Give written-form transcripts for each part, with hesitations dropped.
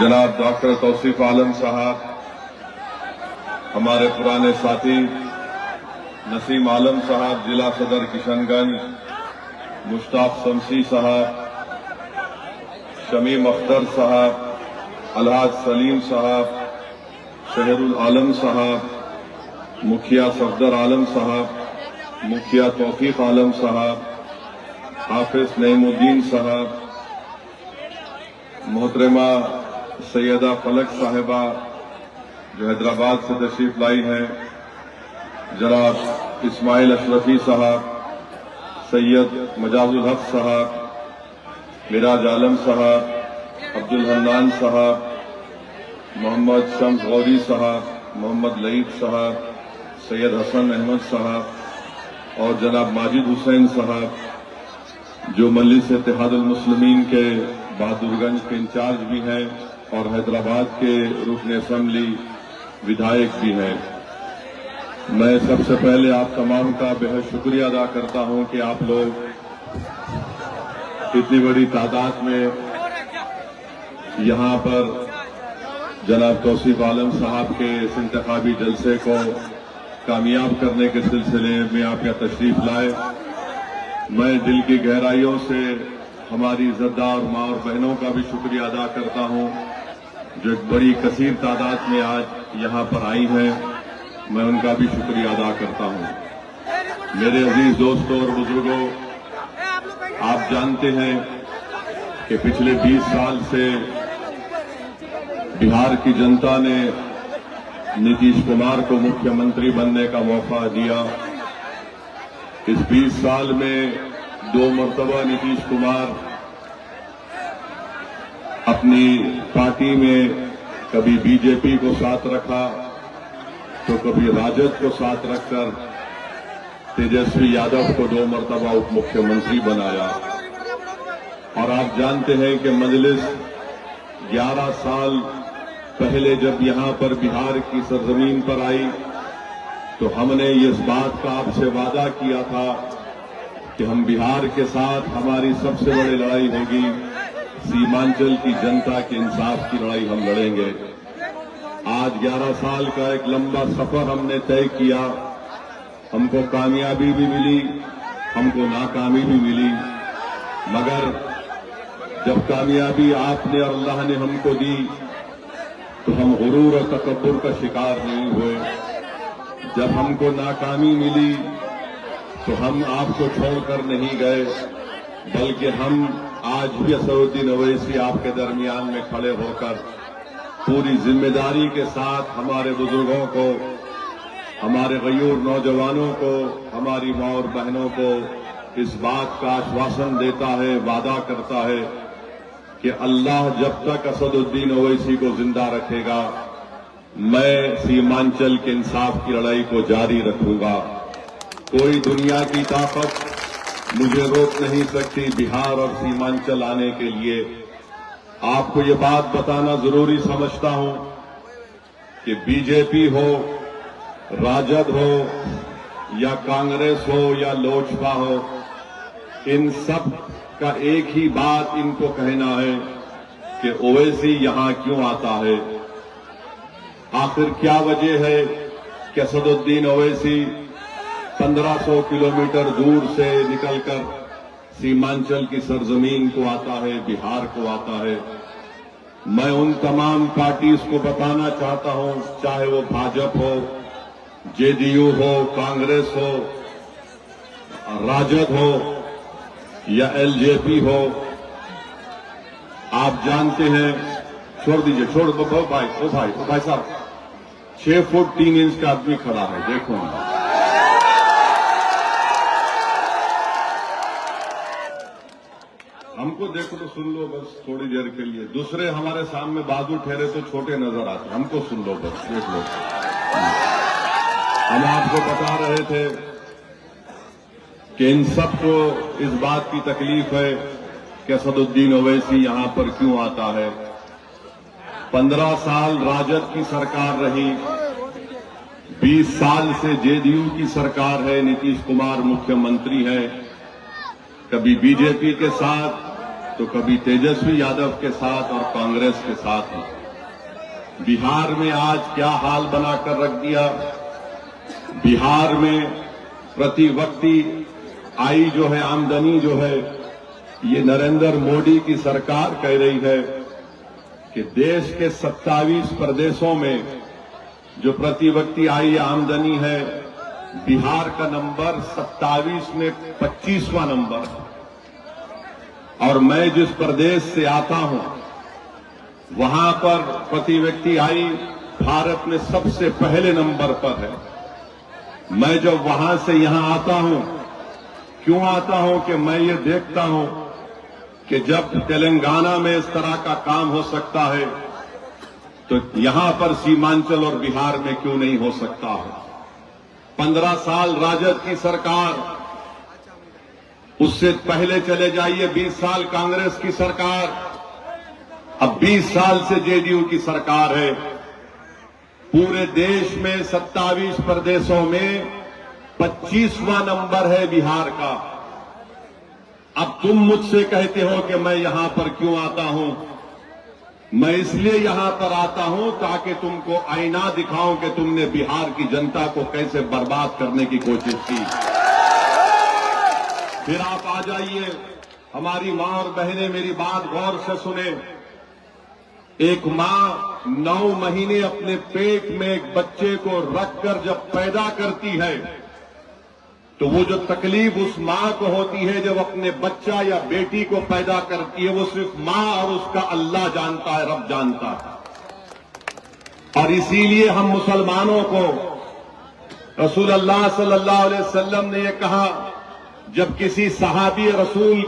जनाब डॉक्टर तौसीफ आलम साहब, हमारे पुराने साथी नसीम आलम साहब जिला सदर किशनगंज, मुश्ताक शमसी साहब, शमीम अख्तर साहब, अलहाज सलीम साहब, शहरुल आलम साहब, मुखिया सफदर आलम साहब, मुखिया तौफीक आलम साहब, हाफिज नईमुद्दीन साहब, मोहतरमा सैयदा फलक साहिबा जो हैदराबाद से तशरीफ लाई हैं, जनाब इस्माइल अशरफी साहब, सैयद मजाजुल हक साहब, मिराज आलम साहब, अब्दुल हन्नान साहब, मोहम्मद शम्स गौरी साहब, मोहम्मद लईक साहब, सैयद हसन अहमद साहब और जनाब माजिद हुसैन साहब जो मजलिस इत्तेहादुल मुस्लिमीन के बहादुरगंज के इंचार्ज भी हैं और हैदराबाद के रुकन असेंबली विधायक भी हैं। मैं सबसे पहले आप तमाम का बेहद शुक्रिया अदा करता हूं कि आप लोग इतनी बड़ी तादाद में यहां पर जनाब तौसीफ आलम साहब के इस इंतखाबी जलसे को कामयाब करने के सिलसिले में आप यहाँ तशरीफ लाए। मैं दिल की गहराइयों से हमारी इज्जतदार माँ और बहनों का भी शुक्रिया अदा करता हूँ जो एक बड़ी कसीर तादाद में आज यहाँ पर आई हैं। मैं उनका भी शुक्रिया अदा करता हूँ। मेरे अजीज दोस्तों और बुजुर्गों, आप जानते हैं कि पिछले 20 साल से बिहार की जनता ने नीतीश कुमार को मुख्यमंत्री बनने का मौका दिया। इस 20 साल में 2 मरतबा नीतीश कुमार अपनी पार्टी में कभी बीजेपी को साथ रखा तो कभी राजद को साथ रखकर तेजस्वी यादव को 2 मरतबा उप मुख्यमंत्री बनाया। और आप जानते हैं कि मजलिस 11 साल पहले जब यहां पर बिहार की सरजमीन पर आई तो हमने इस बात का आपसे वादा किया था कि हम बिहार के साथ हमारी सबसे बड़ी लड़ाई होगी, सीमांचल की जनता के इंसाफ की लड़ाई हम लड़ेंगे। आज 11 साल का एक लंबा सफर हमने तय किया। हमको कामयाबी भी मिली, हमको नाकामी भी मिली, मगर जब कामयाबी आपने और अल्लाह ने हमको दी तो हम गुरूर और तकब्बुर का शिकार नहीं हुए। जब हमको नाकामी मिली तो हम आपको छोड़कर नहीं गए, बल्कि हम आज भी असदुद्दीन ओवैसी आपके दरमियान में खड़े होकर पूरी जिम्मेदारी के साथ हमारे बुजुर्गों को, हमारे गयूर नौजवानों को, हमारी माँ और बहनों को इस बात का आश्वासन देता है, वादा करता है कि अल्लाह जब तक असदुद्दीन ओवैसी को जिंदा रखेगा मैं सीमांचल के इंसाफ की लड़ाई को जारी रखूंगा। कोई दुनिया की ताकत मुझे रोक नहीं सकती बिहार और सीमांचल आने के लिए। आपको ये बात बताना जरूरी समझता हूं कि बीजेपी हो, राजद हो या कांग्रेस हो या लोजपा हो, इन सब का एक ही बात इनको कहना है कि ओवैसी यहां क्यों आता है। आखिर क्या वजह है कि असदुद्दीन ओवैसी 1500 किलोमीटर दूर से निकलकर सीमांचल की सरजमीन को आता है, बिहार को आता है। मैं उन तमाम पार्टीज को बताना चाहता हूं, चाहे वो भाजपा हो, जेडीयू हो, कांग्रेस हो, राजद हो या एलजेपी हो, आप जानते हैं, छोड़ दीजिए, छोड़ दो भाई, ओ भाई साहब, 6 फुट 3 इंच का आदमी खड़ा है, देखो ना। हमको देखो तो सुन लो बस थोड़ी देर के लिए। दूसरे हमारे सामने बहादुर ठहरे तो छोटे नजर आते, हमको सुन लो बस, देख लो। हम आपको बता रहे थे कि इन सबको इस बात की तकलीफ है कि असदुद्दीन ओवैसी यहां पर क्यों आता है। 15 साल राजद की सरकार रही, 20 साल से जेडीयू की सरकार है, नीतीश कुमार मुख्यमंत्री है। कभी बीजेपी के साथ तो कभी तेजस्वी यादव के साथ और कांग्रेस के साथ है। बिहार में आज क्या हाल बनाकर रख दिया। बिहार में प्रति व्यक्ति आई जो है आमदनी जो है, ये नरेंद्र मोदी की सरकार कह रही है कि देश के 27 प्रदेशों में जो प्रति व्यक्ति आई आमदनी है, बिहार का नंबर 27 में 25वां नंबर है। और मैं जिस प्रदेश से आता हूं वहां पर प्रति व्यक्ति आई भारत में सबसे पहले नंबर पर है। मैं जब वहां से यहां आता हूं, क्यों आता हूं कि मैं ये देखता हूं कि जब तेलंगाना में इस तरह का काम हो सकता है तो यहां पर सीमांचल और बिहार में क्यों नहीं हो सकता है। 15 साल राजद की सरकार, उससे पहले चले जाइए 20 साल कांग्रेस की सरकार, अब 20 साल से जेडीयू की सरकार है। पूरे देश में 27 प्रदेशों में 25वां नंबर है बिहार का। अब तुम मुझसे कहते हो कि मैं यहां पर क्यों आता हूं। मैं इसलिए यहां पर आता हूं ताकि तुमको आईना दिखाऊं कि तुमने बिहार की जनता को कैसे बर्बाद करने की कोशिश की। फिर आप आ जाइए, हमारी मां और बहनें मेरी बात गौर से सुने। एक मां 9 महीने अपने पेट में एक बच्चे को रखकर जब पैदा करती है तो वो जो तकलीफ उस मां को होती है जब अपने बच्चा या बेटी को पैदा करती है, वो सिर्फ मां और उसका अल्लाह जानता है, रब जानता है। और इसीलिए हम मुसलमानों को रसूल अल्लाह सल्लल्लाहु अलैहि वसल्लम ने यह कहा, जब किसी सहाबी रसूल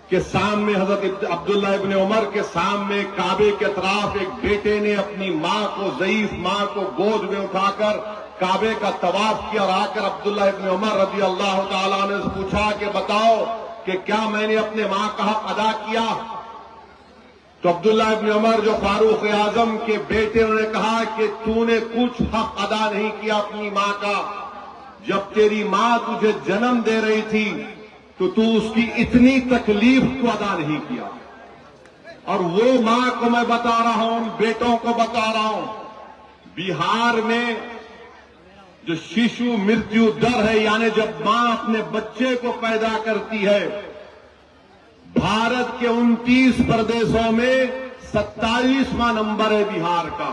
के सामने हजरत अब्दुल्लाह इब्न उमर के सामने काबे के अतराफ एक बेटे ने अपनी मां को, ज़ईफ मां को गोद में उठाकर काबे का तवाफ किया और आकर अब्दुल्लाह इब्न उमर रज़ी अल्लाह ताला ने पूछा कि बताओ कि क्या मैंने अपने मां का हक अदा किया। तो अब्दुल्लाह इब्न उमर जो फारूक आजम के बेटे, उन्होंने कहा कि तूने कुछ हक अदा नहीं किया अपनी मां का। जब तेरी मां तुझे जन्म दे रही थी तो तू उसकी इतनी तकलीफ को अदा नहीं किया। और वो मां को मैं बता रहा हूं, बेटों को बता रहा हूं, बिहार में जो शिशु मृत्यु दर है, यानी जब मां अपने बच्चे को पैदा करती है, भारत के 29 प्रदेशों में 27वां नंबर है बिहार का।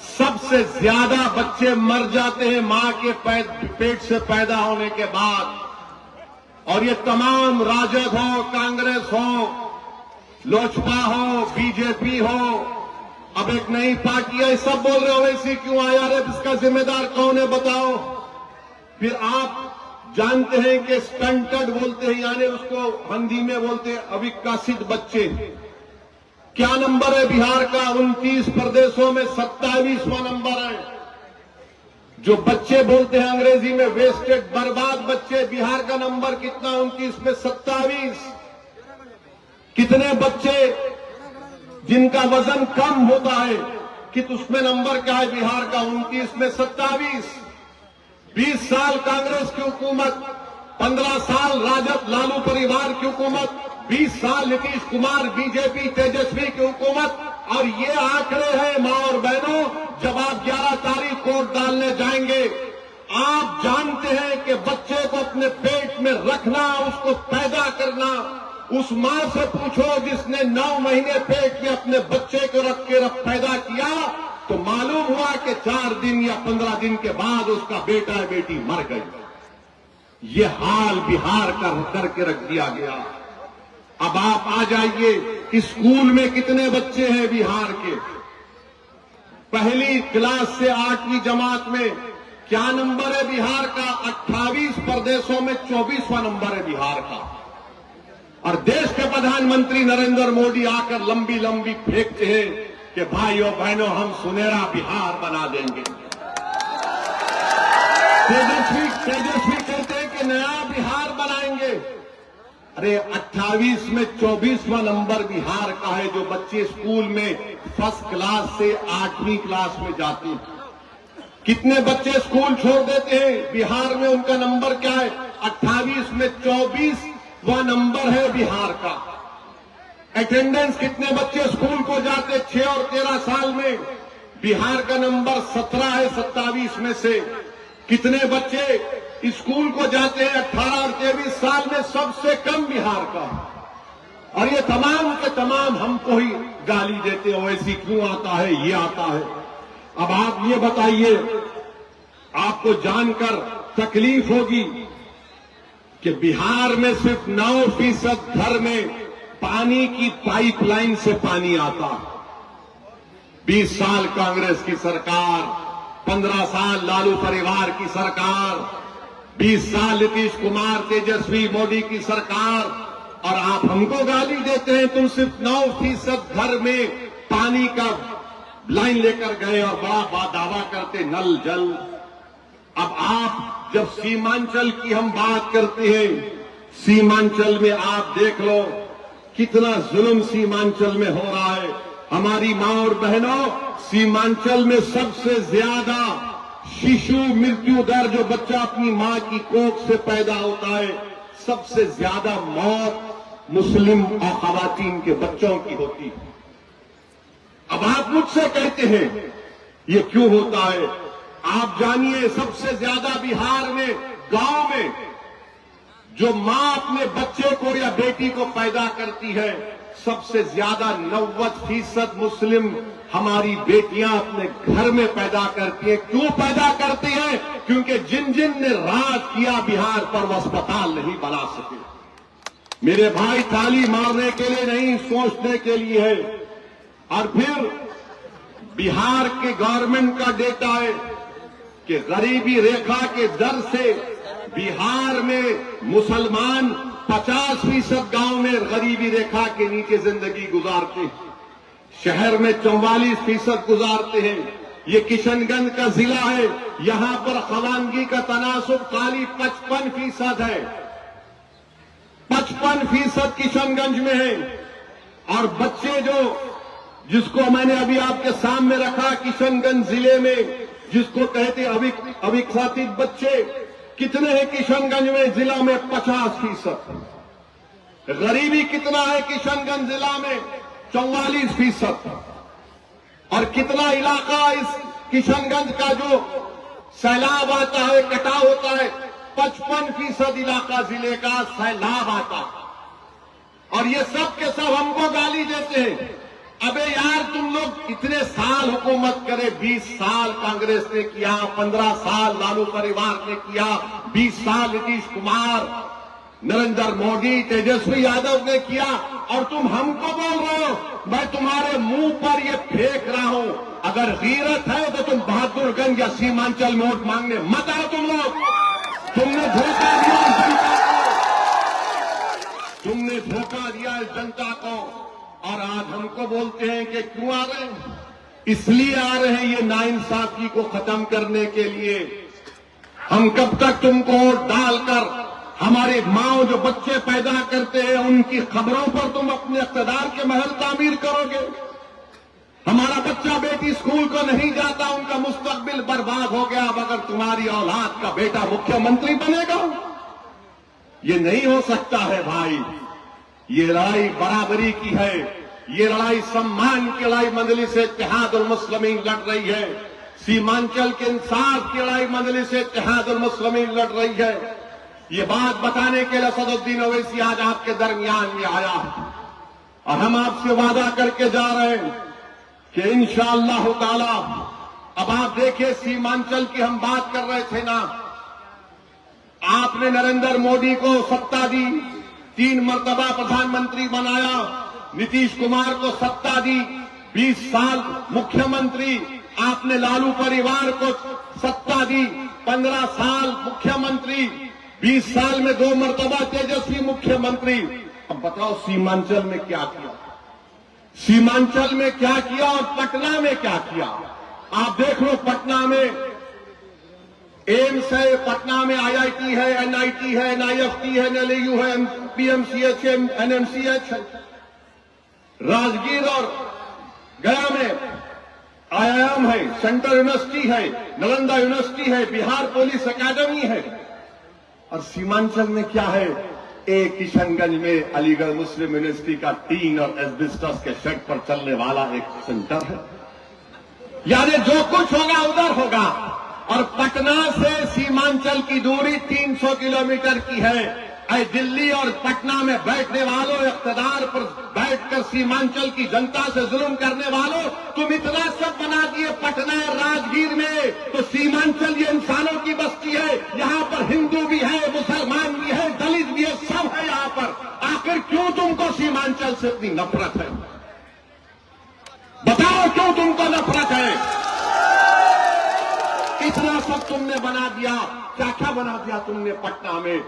सबसे ज्यादा बच्चे मर जाते हैं मां के पेट से पैदा होने के बाद। और ये तमाम राजद हो, कांग्रेस हो, लोजपा हो, बीजेपी हो, अब एक नई पार्टी है, सब बोल रहे हो वैसे क्यों आया रे, इसका जिम्मेदार कौन है बताओ। फिर आप जानते हैं कि स्टंटेड बोलते हैं, यानी उसको हिंदी में बोलते हैं अविकसित बच्चे। क्या नंबर है बिहार का? 29 प्रदेशों में 27वां नंबर है। जो बच्चे बोलते हैं अंग्रेजी में वेस्टेड, बर्बाद बच्चे, बिहार का नंबर कितना? 29 में 27। कितने बच्चे जिनका वजन कम होता है कि उसमें नंबर क्या है बिहार का? 29 में 27। 20 साल कांग्रेस की हुकूमत, 15 साल राजद लालू परिवार की हुकूमत, 20 साल नीतीश कुमार बीजेपी तेजस्वी की हुकूमत। और ये आंकड़े हैं मां और बहनों, जब आप 11 तारीख वोट डालने जाएंगे, आप जानते हैं कि बच्चे को अपने पेट में रखना, उसको पैदा करना, उस मां से पूछो जिसने 9 महीने पेट में अपने बच्चे को रख के पैदा किया, तो मालूम हुआ कि 4 दिन या 15 दिन के बाद उसका बेटा या बेटी मर गई। ये हाल बिहार का करके रख दिया गया। अब आप आ जाइए, स्कूल में कितने बच्चे हैं बिहार के? पहली क्लास से 8वीं जमात में क्या नंबर है बिहार का? 28 प्रदेशों में 24वां नंबर है बिहार का। और देश के प्रधानमंत्री नरेंद्र मोदी आकर लंबी लंबी फेंकते हैं कि भाइयों बहनों हम सुनहरा बिहार बना देंगे। तेजस्वी कहते हैं कि नया बिहार बनाएंगे। अरे 28 में 24वां नंबर बिहार का है। जो बच्चे स्कूल में फर्स्ट क्लास से 8वीं क्लास में जाते हैं, कितने बच्चे स्कूल छोड़ देते हैं बिहार में? उनका नंबर क्या है? 28 में 24 वह नंबर है बिहार का। अटेंडेंस कितने बच्चे स्कूल को जाते 6 और 13 साल में, बिहार का नंबर 17 है 27 में से। कितने बच्चे स्कूल को जाते हैं 18 और 23 साल में, सबसे कम बिहार का। और ये तमाम के तमाम हमको ही गाली देते हो, ऐसी क्यों आता है, ये आता है। अब आप ये बताइए, आपको जानकर तकलीफ होगी कि बिहार में सिर्फ 9% घर में पानी की पाइपलाइन से पानी आता। 20 साल कांग्रेस की सरकार, 15 साल लालू परिवार की सरकार, 20 साल नीतीश कुमार तेजस्वी मोदी की सरकार, और आप हमको गाली देते हैं तुम सिर्फ 9% घर में पानी का लाइन लेकर गए और बड़ा दावा करते नल जल। अब आप जब सीमांचल की हम बात करते हैं, सीमांचल में आप देख लो कितना जुल्म सीमांचल में हो रहा है। हमारी मां और बहनों, सीमांचल में सबसे ज्यादा शिशु मृत्यु दर, जो बच्चा अपनी मां की कोख से पैदा होता है, सबसे ज्यादा मौत मुस्लिम और खवातीन के बच्चों की होती है। अब आप मुझसे कहते हैं ये क्यों होता है? आप जानिए, सबसे ज्यादा बिहार में गांव में जो मां अपने बच्चे को या बेटी को पैदा करती है, सबसे ज्यादा 90% मुस्लिम हमारी बेटियां अपने घर में पैदा करती हैं। क्यों पैदा करती हैं? क्योंकि जिन जिन ने राज किया बिहार पर, वो अस्पताल नहीं बना सके। मेरे भाई, ताली मारने के लिए नहीं, सोचने के लिए है। और फिर बिहार के गवर्नमेंट का डेटा है कि गरीबी रेखा के दर से बिहार में मुसलमान 50% गांव में गरीबी रेखा के नीचे जिंदगी गुजारते हैं, शहर में 44% गुजारते हैं। ये किशनगंज का जिला है, यहां पर खवानगी का तनासुब खाली 55% है। 55% किशनगंज में है। और बच्चे जिसको मैंने अभी आपके सामने रखा, किशनगंज जिले में जिसको कहते अविकसित बच्चे, कितने हैं किशनगंज में? जिला में 50%। गरीबी कितना है किशनगंज जिला में? 44%। और कितना इलाका इस किशनगंज का जो सैलाब आता है, कटाव होता है, 55% इलाका जिले का सैलाब आता है। और ये सब के सब हमको गाली देते हैं। अबे यार, तुम लोग इतने साल हुकूमत करे, 20 साल कांग्रेस ने किया, 15 साल लालू परिवार ने किया, 20 साल नीतीश कुमार, नरेंद्र मोदी, तेजस्वी यादव ने किया, और तुम हमको बोल रहे हो। मैं तुम्हारे मुंह पर ये फेंक रहा हूं, अगर गीरत है तो तुम बहादुरगंज या सीमांचल में वोट मांगने मत आओ। तुम लोग, तुमने धोखा दिया इस जनता को, तुमने धोखा दिया इस जनता को। और आज हमको बोलते हैं कि क्यों आ रहे हैं? इसलिए आ रहे हैं ये नाइंसाफी को खत्म करने के लिए। हम कब तक तुमको वोट डालकर हमारे माँ जो बच्चे पैदा करते हैं उनकी खबरों पर तुम अपने इक़्तिदार के महल तामीर करोगे? हमारा बच्चा बेटी स्कूल को नहीं जाता, उनका मुस्तकबिल बर्बाद हो गया। अब अगर तुम्हारी औलाद का बेटा मुख्यमंत्री बनेगा, ये नहीं हो सकता है भाई। ये लड़ाई बराबरी की है, ये लड़ाई सम्मान की लड़ाई मजलिस इत्तेहादुल मुस्लिमीन लड़ रही है। सीमांचल के इंसाफ की लड़ाई मजलिस इत्तेहादुल मुस्लिमीन लड़ रही है। ये बात बताने के लिए असदुद्दीन ओवैसी आज आपके दरमियान में आया, और हम आपसे वादा करके जा रहे हैं कि इंशाअल्लाह ताला, अब आप देखिए, सीमांचल की हम बात कर रहे थे ना, आपने नरेंद्र मोदी को सत्ता दी, 3 मर्तबा प्रधानमंत्री बनाया, नीतीश कुमार को सत्ता दी, 20 साल मुख्यमंत्री, आपने लालू परिवार को सत्ता दी, 15 साल मुख्यमंत्री, 20 साल में 2 मर्तबा तेजस्वी मुख्यमंत्री। अब बताओ सीमांचल में क्या किया? सीमांचल में क्या किया और पटना में क्या किया? आप देख लो, पटना में एम्स है, पटना में IIT है, NIT है, NIFT है, NLU है, PMCH है, NMCH है। राजगीर और गया में IIM है, सेंट्रल यूनिवर्सिटी है, नालंदा यूनिवर्सिटी है, बिहार पुलिस अकादमी है। और सीमांचल में क्या है? एक किशनगंज में अलीगढ़ मुस्लिम यूनिवर्सिटी का टीन और एस्बेस्टस के शेड पर चलने वाला एक सेंटर है। यानी जो कुछ होगा उधर होगा। और पटना से सीमांचल की दूरी 300 किलोमीटर की है। ऐ दिल्ली और पटना में बैठने वालों, इख्तिदार पर बैठकर सीमांचल की जनता से जुल्म करने वालों, तुम इतना सब बना दिए पटना और राजगीर में, तो सीमांचल ये इंसानों की बस्ती है। यहाँ पर हिंदू भी है, मुसलमान भी है, दलित भी है, सब है यहाँ पर। आखिर क्यों तुमको सीमांचल से इतनी नफरत है? बताओ क्यों तुमको नफरत है? इतना सब तुमने बना दिया। क्या क्या बना दिया तुमने पटना में?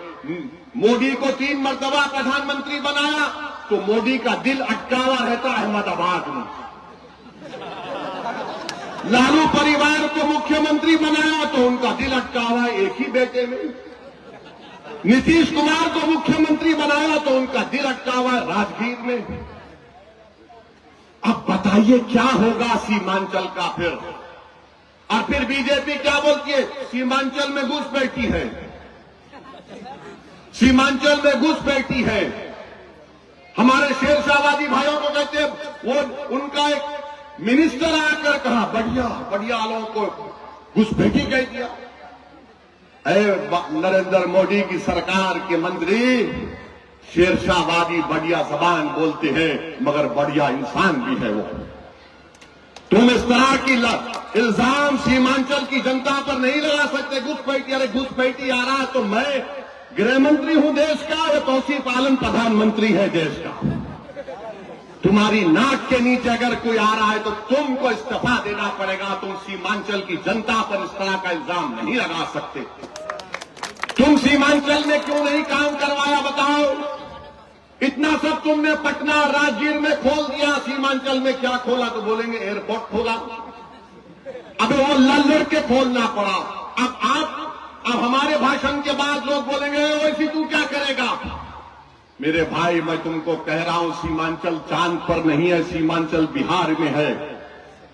मोदी को 3 मर्तबा प्रधानमंत्री बनाया तो मोदी का दिल अटका हुआ रहता अहमदाबाद में। लालू परिवार को मुख्यमंत्री बनाया तो उनका दिल अटका हुआ एक ही बेटे में। नीतीश कुमार को मुख्यमंत्री बनाया तो उनका दिल अटका हुआ राजगीर में। अब बताइए क्या होगा सीमांचल का फिर? और फिर बीजेपी क्या बोलती है? सीमांचल में घुसपैठी है, सीमांचल में घुसपैठी है। हमारे शेरशाहवादी भाइयों को कहते हैं, वो उनका एक मिनिस्टर आकर कहा बढ़िया बढ़िया लोगों को घुसपैठी कह दिया। नरेंद्र मोदी की सरकार के मंत्री शेरशाहवादी बढ़िया जबान बोलते हैं, मगर बढ़िया इंसान भी है वो। तुम इस तरह की इल्जाम सीमांचल की जनता पर नहीं लगा सकते। घुसपैठी, अरे घुसपैठी आ रहा है तो मैं गृह मंत्री हूं देश का, या तौसीफ आलम प्रधानमंत्री है देश का। तुम्हारी नाक के नीचे अगर कोई आ रहा है तो तुमको इस्तीफा देना पड़ेगा। तुम सीमांचल की जनता पर इस तरह का इल्जाम नहीं लगा सकते। तुम सीमांचल में क्यों नहीं काम करवाया बताओ? इतना सब तुमने पटना राजगीर में खोल दिया, सीमांचल में क्या खोला? तो बोलेंगे एयरपोर्ट खोला। अबे वो लड़ के खोलना पड़ा। अब हमारे भाषण के बाद लोग बोलेंगे वैसी तू क्या करेगा? मेरे भाई, मैं तुमको कह रहा हूं सीमांचल चांद पर नहीं है, सीमांचल बिहार में है।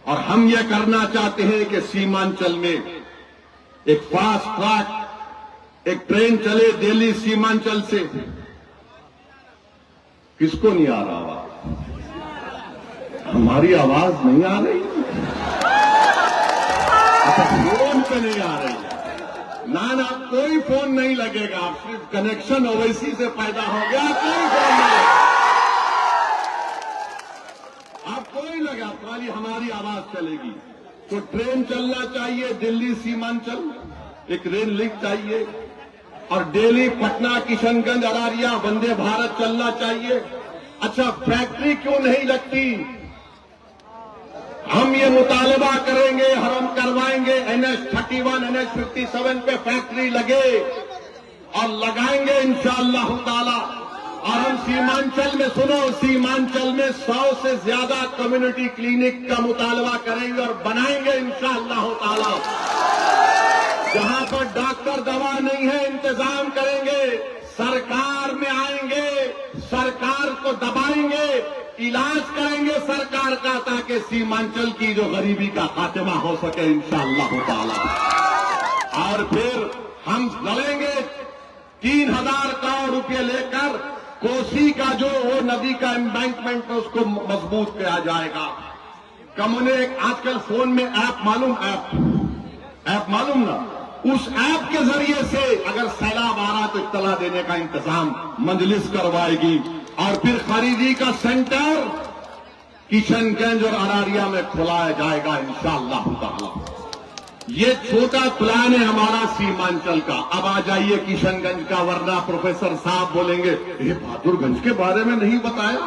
और हम ये करना चाहते हैं कि सीमांचल में एक फास्ट ट्रैक एक ट्रेन चले दिल्ली सीमांचल से। किसको नहीं आ रहा आवाज? हमारी आवाज नहीं आ रही? अच्छा, फोन पे नहीं आ रही? ना कोई फोन नहीं लगेगा। सिर्फ कनेक्शन ओवैसी से पैदा हो गया, कोई फोन नहीं। आप कोई लगा, खाली हमारी आवाज चलेगी। तो ट्रेन चलना चाहिए दिल्ली सीमांचल, एक रेल लिंक चाहिए। और डेली पटना किशनगंज अरारिया वंदे भारत चलना चाहिए। अच्छा, फैक्ट्री क्यों नहीं लगती? हम ये मुतालबा करेंगे, हम करवाएंगे NH-31 NH-57 पे फैक्ट्री लगे और लगाएंगे इंशाअल्लाह ताला। और हम सीमांचल में, सुनो, सीमांचल में 100 से ज्यादा कम्युनिटी क्लिनिक का मुतालबा करेंगे और बनाएंगे इंशाअल्लाह ताला। जहां पर डॉक्टर दवा नहीं है इंतजाम करेंगे, सरकार में आएंगे, सरकार को दबाएंगे, इलाज करेंगे सरकार का, ताकि सीमांचल की जो गरीबी का खात्मा हो सके इंशाअल्लाह ताला। और फिर हम लड़ेंगे 3000 करोड़ रुपए लेकर, कोसी का जो वो नदी का एम्बैंकमेंट है उसको मजबूत किया जाएगा। कम्युनिक आजकल फोन में ऐप मालूम ना, उस ऐप के जरिए से अगर सैलाब आ रहा तो इत्तला देने का इंतजाम मजलिस करवाएगी। और फिर खरीदी का सेंटर किशनगंज और अरारिया में खुलाया जाएगा इंशाअल्लाह ताला। ये छोटा प्लान है हमारा सीमांचल का। अब आ जाइए किशनगंज का, वरना प्रोफेसर साहब बोलेंगे ये बहादुरगंज के बारे में नहीं बताया।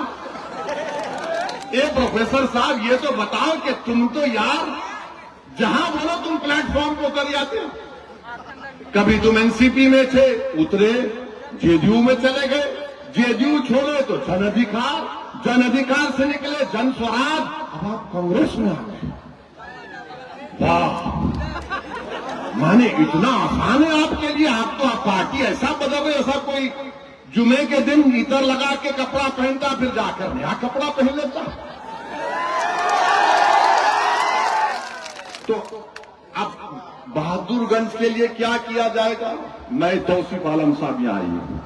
ये प्रोफेसर साहब ये तो बताओ कि तुम तो यार जहां बोलो तुम प्लेटफॉर्म पर उतर जाते हो। कभी तुम एनसीपी में थे, उतरे, जेडीयू में चले गए, जेडीयू छोड़े तो जन अधिकार से निकले जन स्वराज, अब आप कांग्रेस में आ गए। वाह, माने इतना आसान है आपके लिए? आप तो आप पार्टी ऐसा बदल रहे, ऐसा कोई जुमे के दिन इतर लगा के कपड़ा पहनता फिर जाकर नया कपड़ा पहन लेता। तो अब बहादुरगंज के लिए क्या किया जाएगा? मैं तौसीफ आलम साहब यहां आई हूं।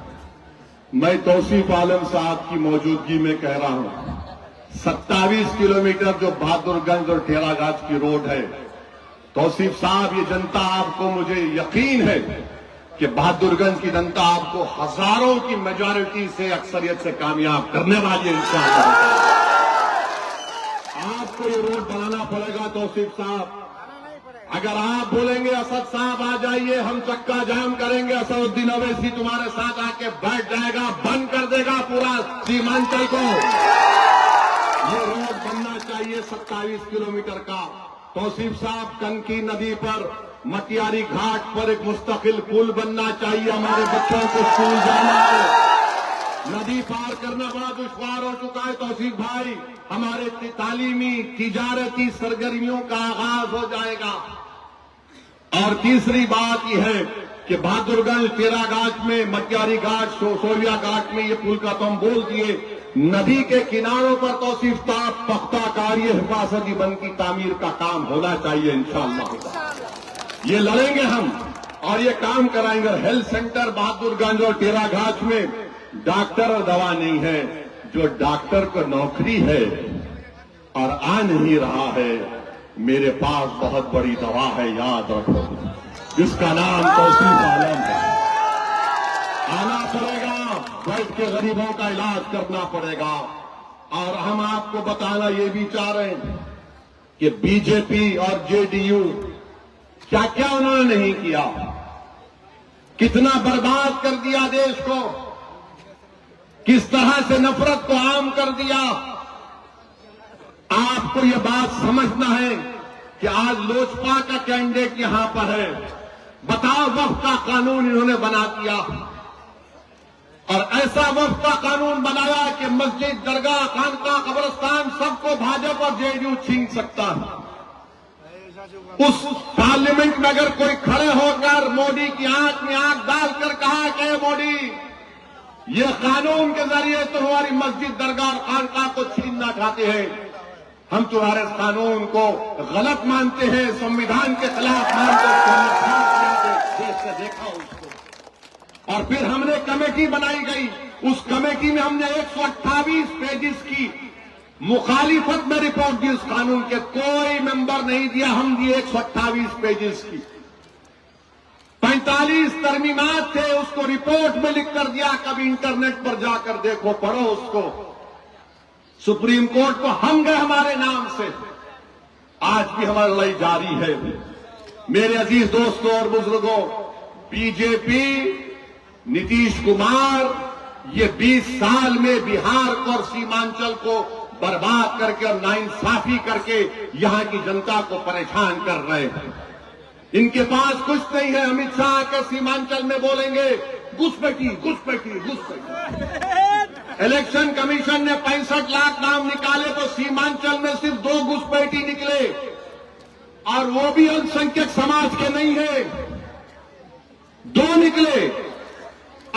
मैं तौसीफ आलम साहब की मौजूदगी में कह रहा हूं, 27 किलोमीटर जो बहादुरगंज और टेरागाछ की रोड है, तौसीफ साहब, ये जनता आपको, मुझे यकीन है कि बहादुरगंज की जनता आपको हजारों की मेजॉरिटी से, अक्सरियत से कामयाब करने वाली है इंशाअल्लाह। आपको ये रोड बनाना पड़ेगा तौसीफ साहब। अगर आप बोलेंगे असद साहब आ जाइए, हम चक्का जाम करेंगे, असदुद्दीन अवैसी तुम्हारे साथ आके बैठ जाएगा, बंद कर देगा पूरा सीमांचल को। ये रोड बनना चाहिए 27 किलोमीटर का। तौसीफ साहब, कनकी नदी पर मटियारी घाट पर एक मुस्तकिल पुल बनना चाहिए, हमारे बच्चों को स्कूल जाना है। नदी पार करना बड़ा दुश्वार हो चुका है तौसीफ भाई, हमारे तालीमी तिजारती सरगर्मियों का आगाज हो जाएगा। और तीसरी बात यह है कि बहादुरगंज, टेरागाछ में, मटियारी घाट, सोरिया घाट में ये पुल का तो हम बोल दिए, नदी के किनारों पर तौसीफ साहब पख्ता कार्य हिफाजती बंद की तामीर का काम होना चाहिए इंशाअल्लाह। ये लड़ेंगे हम और ये काम कराएंगे। हेल्थ सेंटर बहादुरगंज और टेरागाछ में डॉक्टर और दवा नहीं है, जो डॉक्टर को नौकरी है और आ नहीं रहा है, मेरे पास बहुत बड़ी दवा है, याद रखो, जिसका नाम तौसीफ आलम है। आना पड़ेगा, बैठ के गरीबों का इलाज करना पड़ेगा। और हम आपको बताना ये भी चाह रहे हैं कि बीजेपी और जेडीयू क्या क्या उन्होंने नहीं किया, कितना बर्बाद कर दिया देश को, किस तरह से नफरत को आम कर दिया। आपको यह बात समझना है कि आज लोजपा का कैंडिडेट यहां पर है। बताओ, वक्फ का कानून इन्होंने बना दिया और ऐसा वक्फ का कानून बनाया कि मस्जिद, दरगाह, खानका, कब्रिस्तान सबको भाजपा और जेडीयू छीन सकता है। उस पार्लियामेंट में अगर कोई खड़े होकर मोदी की आंख में आंख डालकर कहा कि मोदी, ये कानून के जरिए तुम्हारी मस्जिद, दरगाह और खानका को छीनना चाहते हैं, हम तुम्हारे कानून को गलत मानते हैं, संविधान के खिलाफ मानते हैं, देश से देखा उसको। और फिर हमने कमेटी बनाई गई, उस कमेटी में हमने 128 पेजेस की मुखालिफत में रिपोर्ट दी उस कानून के, कोई मेंबर नहीं दिया, हम दिए 128 पेजेस की। 45 तरमीमात थे, उसको रिपोर्ट में लिख कर दिया, कभी इंटरनेट पर जाकर देखो, पढ़ो उसको। सुप्रीम कोर्ट को हम गए हमारे नाम से, आज भी हमारी लड़ाई जारी है। मेरे अजीज दोस्तों और बुजुर्गों, बीजेपी, नीतीश कुमार ये 20 साल में बिहार को और सीमांचल को बर्बाद करके और नाइंसाफी करके यहां की जनता को परेशान कर रहे हैं। इनके पास कुछ नहीं है। अमित शाह आकर सीमांचल में बोलेंगे घुसपैठी, घुसपैठी, घुसपैठी। इलेक्शन कमीशन ने 65 लाख नाम निकाले तो सीमांचल में सिर्फ 2 घुसपैठी निकले, और वो भी अल्पसंख्यक समाज के नहीं है, 2 निकले।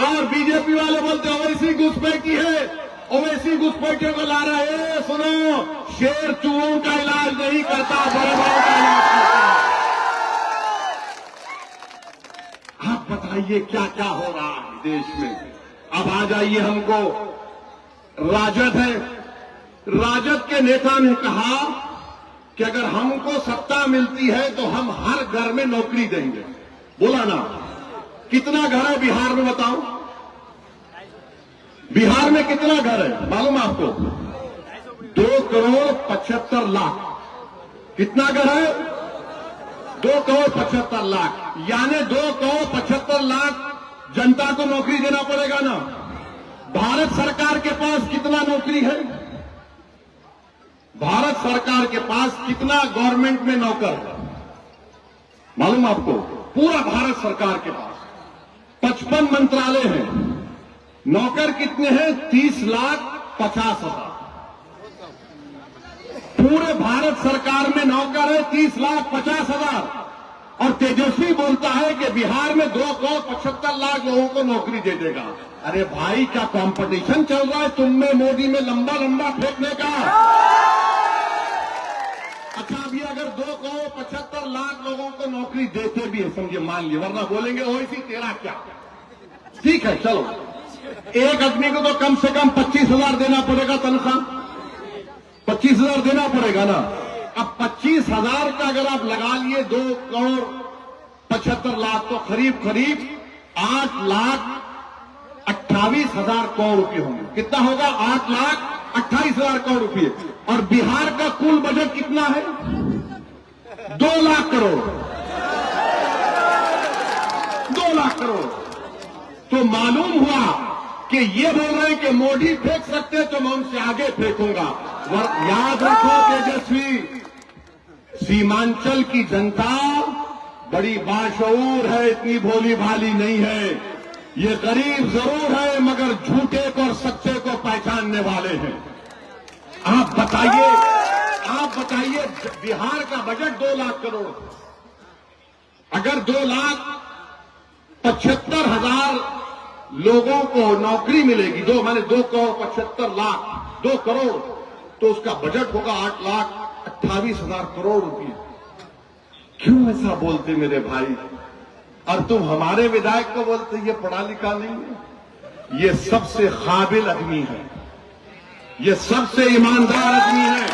और बीजेपी वाले बोलते ओवैसी घुसपैठी है, ओवैसी घुसपैठियों को ला रहे हैं। सुनो, शेर चूहों का इलाज नहीं करता, बड़े बड़ों का इलाज करता है। आप बताइए क्या क्या हो रहा है देश में। अब आ जाइए, हमको राजद है, राजद के नेता ने कहा कि अगर हमको सत्ता मिलती है तो हम हर घर में नौकरी देंगे। बोला ना, कितना घर है बिहार में बताओ? बिहार में कितना घर है मालूम आपको? 2,75,00,000। कितना घर है? 2,75,00,000। यानी 2,75,00,000 जनता को नौकरी देना पड़ेगा ना। भारत सरकार के पास कितना नौकरी है? भारत सरकार के पास कितना गवर्नमेंट में नौकर है मालूम आपको? पूरा भारत सरकार के पास 55 मंत्रालय हैं। नौकर कितने हैं? 30,50,000। पूरे भारत सरकार में नौकर है 30,50,000। और तेजस्वी बोलता है कि बिहार में 2,75,00,000 लोगों को नौकरी दे देगा। अरे भाई, क्या कंपटीशन चल रहा है तुम में मोदी में लंबा लंबा फेंकने का? अच्छा, अभी अगर 2,75,00,000 लोगों को नौकरी देते भी है, समझिए, मान लिया, वरना बोलेंगे ओवैसी तेरा क्या। ठीक है, चलो, एक आदमी को तो कम से कम 25,000 देना पड़ेगा तनख्वाह, 25,000 देना पड़ेगा ना। अब 25,000 का अगर आप लगा लिए 2,75,00,000 तो करीब 8,28,000 करोड़ रुपए होंगे। कितना होगा? 8,28,000 करोड़ रुपए। और बिहार का कुल बजट कितना है? 2 लाख करोड़, 2 लाख करोड़। तो मालूम हुआ कि ये बोल रहे हैं कि मोदी फेंक सकते हैं तो मैं उनसे आगे फेंकूंगा। याद रखो तेजस्वी, सीमांचल की जनता बड़ी बाशऊर है, इतनी भोली भाली नहीं है। ये गरीब जरूर है मगर झूठे को और सच्चे को पहचानने वाले हैं। आप बताइए बिहार का बजट 2 लाख करोड़, अगर 2,75,000 लोगों को नौकरी मिलेगी, 2,75,00,000, 2 करोड़, तो उसका बजट होगा 8,28,000 करोड़ रुपए। क्यों ऐसा बोलते मेरे भाई? और तुम हमारे विधायक को बोलते ये पढ़ा लिखा नहीं है। ये सबसे काबिल आदमी है, ये सबसे ईमानदार आदमी है।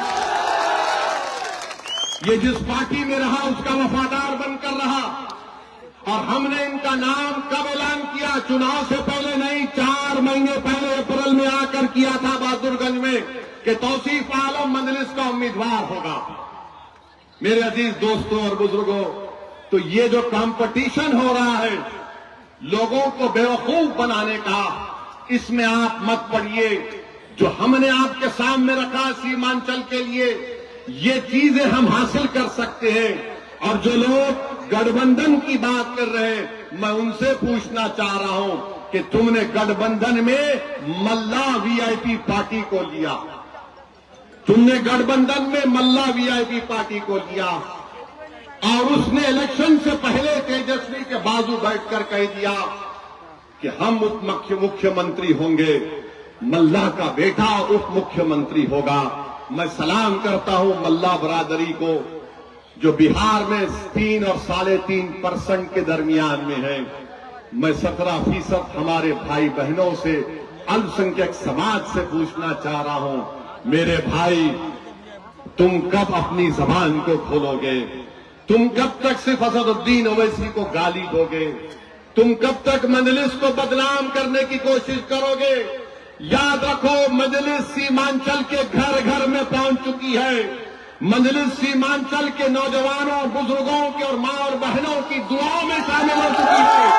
ये जिस पार्टी में रहा उसका वफादार बनकर रहा। और हमने इनका नाम कब ऐलान किया? चुनाव से पहले नहीं, 4 महीने पहले अप्रैल में आकर किया था बहादुरगंज में कि तौसीफ आलम मजलिस का उम्मीदवार होगा। मेरे अजीज दोस्तों और बुजुर्गों, तो ये जो कंपटीशन हो रहा है लोगों को बेवकूफ बनाने का, इसमें आप मत पड़िए। जो हमने आपके सामने रखा सीमांचल के लिए, ये चीजें हम हासिल कर सकते हैं। और जो लोग गठबंधन की बात कर रहे हैं, मैं उनसे पूछना चाह रहा हूं कि तुमने गठबंधन में मल्ला वीआईपी पार्टी को लिया, तुमने गठबंधन में मल्ला वीआईपी पार्टी को लिया और उसने इलेक्शन से पहले तेजस्वी के बाजू बैठकर कह दिया कि हम उप मुख्यमंत्री होंगे, मल्ला का बेटा उप मुख्यमंत्री होगा। मैं सलाम करता हूं मल्ला बरादरी को जो बिहार में 3 और 3.5% के दरमियान में है। मैं 17% हमारे भाई बहनों से, अल्पसंख्यक समाज से पूछना चाह रहा हूं, मेरे भाई तुम कब अपनी जबान को खोलोगे? तुम कब तक सिर्फ असदुद्दीन ओवैसी को गाली दोगे? तुम कब तक मजलिस को बदनाम करने की कोशिश करोगे? याद रखो, मजलिस सीमांचल के घर घर में पहुंच चुकी है। मजलिस सीमांचल के नौजवानों, बुजुर्गों के और मां और बहनों की दुआओं में शामिल हो चुकी है।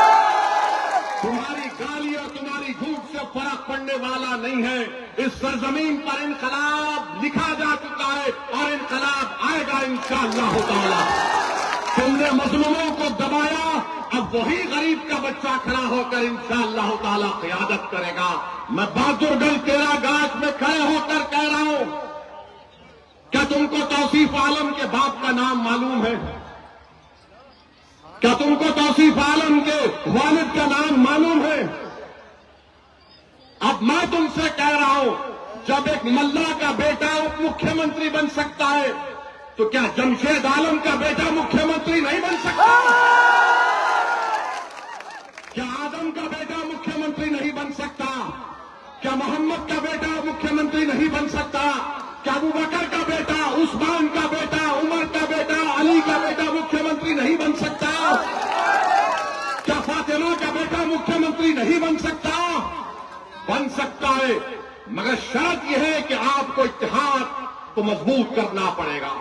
तुम्हारी गाली और तुम्हारी झूठ से फर्क पड़ने वाला नहीं है। इस सरजमीन पर इनकलाब लिखा जा चुका है और इनकलाब आएगा इंशाअल्लाह ताला। तुमने मजलूमों को दबाया, अब वही गरीब का बच्चा खड़ा होकर इंशाअल्लाह ताला क़यादत करेगा। मैं बहादुरगंज तेरा गाछ में खड़े होकर कह रहा हूं, क्या तुमको तौसीफ आलम के बाप का नाम मालूम है? क्या तुमको तौसीफ आलम के वालिद का नाम मालूम है? अब मैं तुमसे कह रहा हूं, जब एक मल्ला का बेटा उप मुख्यमंत्री बन सकता है तो क्या जमशेद आलम का बेटा मुख्यमंत्री नहीं बन सकता? क्या आदम का बेटा मुख्यमंत्री नहीं बन सकता? क्या मोहम्मद का बेटा मुख्यमंत्री नहीं बन सकता? क्या अबू बकर का बेटा, उस्मान का बेटा, उमर का बेटा, अली का बेटा मुख्यमंत्री नहीं बन सकता? क्या फातिमा का बेटा मुख्यमंत्री नहीं बन सकता? बन सकता है, मगर शर्त यह है कि आपको इत्तेहाद को मजबूत करना पड़ेगा।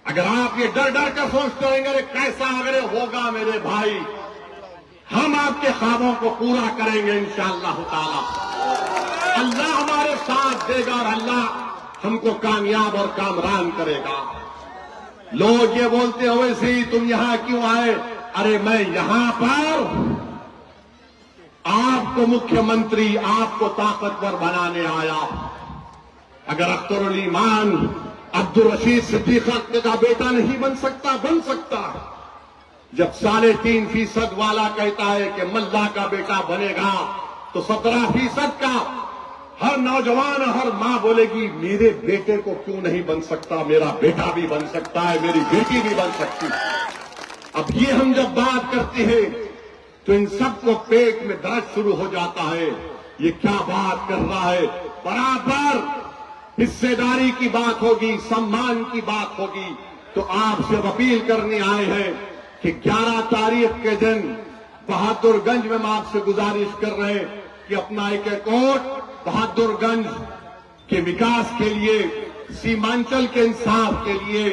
अगर आप ये डर डर कर सोचते रहेंगे कैसा अगर होगा, मेरे भाई हम आपके ख्वाबों को पूरा करेंगे इंशाअल्लाह ताला। अल्लाह हमारे साथ देगा और अल्लाह हमको कामयाब और कामरान करेगा। लोग ये बोलते हो वैसे ही तुम यहां क्यों आए? अरे मैं यहां पर आपको मुख्यमंत्री, आपको ताकतवर बनाने आया। अगर अख्तरुल ईमान अब्दुल रशीद सिद्दीक का बेटा नहीं बन सकता, बन सकता है। जब 3.5% वाला कहता है कि मल्ला का बेटा बनेगा तो 17% का हर नौजवान, हर मां बोलेगी मेरे बेटे को क्यों नहीं बन सकता? मेरा बेटा भी बन सकता है, मेरी बेटी भी बन सकती है। अब ये हम जब बात करते हैं तो तो इन सबको पेट में दर्द शुरू हो जाता है। ये क्या बात कर रहा है? बराबर हिस्सेदारी की बात होगी, सम्मान की बात होगी। तो आपसे अब अपील करने आए हैं कि 11 तारीख के दिन बहादुरगंज में हम आपसे गुजारिश कर रहे हैं कि अपना एक वोट बहादुरगंज के विकास के लिए, सीमांचल के इंसाफ के लिए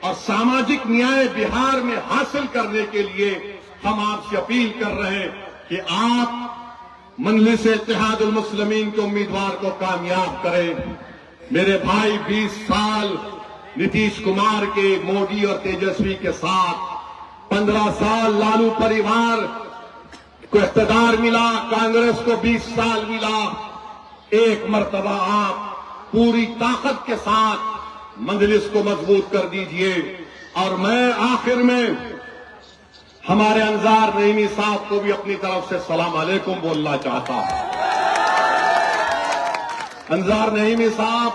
और सामाजिक न्याय बिहार में हासिल करने के लिए हम आपसे अपील कर रहे हैं कि आप मजलिस इत्तेहादुल मुस्लिमीन के उम्मीदवार को कामयाब करें। मेरे भाई 20 साल नीतीश कुमार के, मोदी और तेजस्वी के साथ, 15 साल लालू परिवार को इख्तियार मिला, कांग्रेस को 20 साल मिला। एक मर्तबा आप पूरी ताकत के साथ मजलिस को मजबूत कर दीजिए। और मैं आखिर में हमारे अंजार नईमी साहब को भी अपनी तरफ से सलाम अलैकुम बोलना चाहता हूं। अंजार नईमी साहब,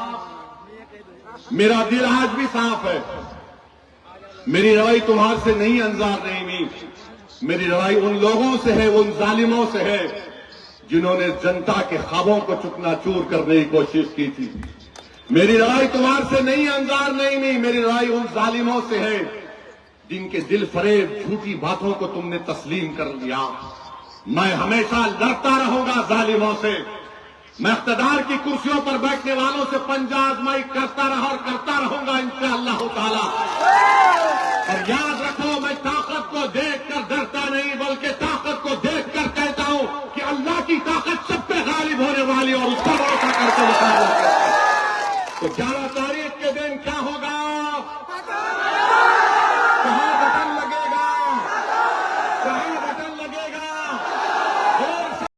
मेरा दिल आज भी साफ है। मेरी लड़ाई तुम्हारे से नहीं अंजार नईमी, मेरी लड़ाई उन लोगों से है, उन जालिमों से है जिन्होंने जनता के ख्वाबों को चुकनाचूर करने की कोशिश की थी। मेरी लड़ाई तुम्हारे से नहीं अंजार नईमी, मेरी लड़ाई उन जालिमों से है जिनके दिल फरेब झूठी बातों को तुमने तस्लीम कर लिया। मैं हमेशा लड़ता रहूंगा जालिमों से। मैं इख्तियार की कुर्सियों पर बैठने वालों से पंजा आजमाई करता रहा और करता रहूंगा इंशाअल्लाह ताला। और याद रखो, मैं ताकत को देखकर डरता नहीं, बल्कि ताकत को देखकर कहता हूं कि अल्लाह की ताकत सब पे गालिब होने वाली और उसका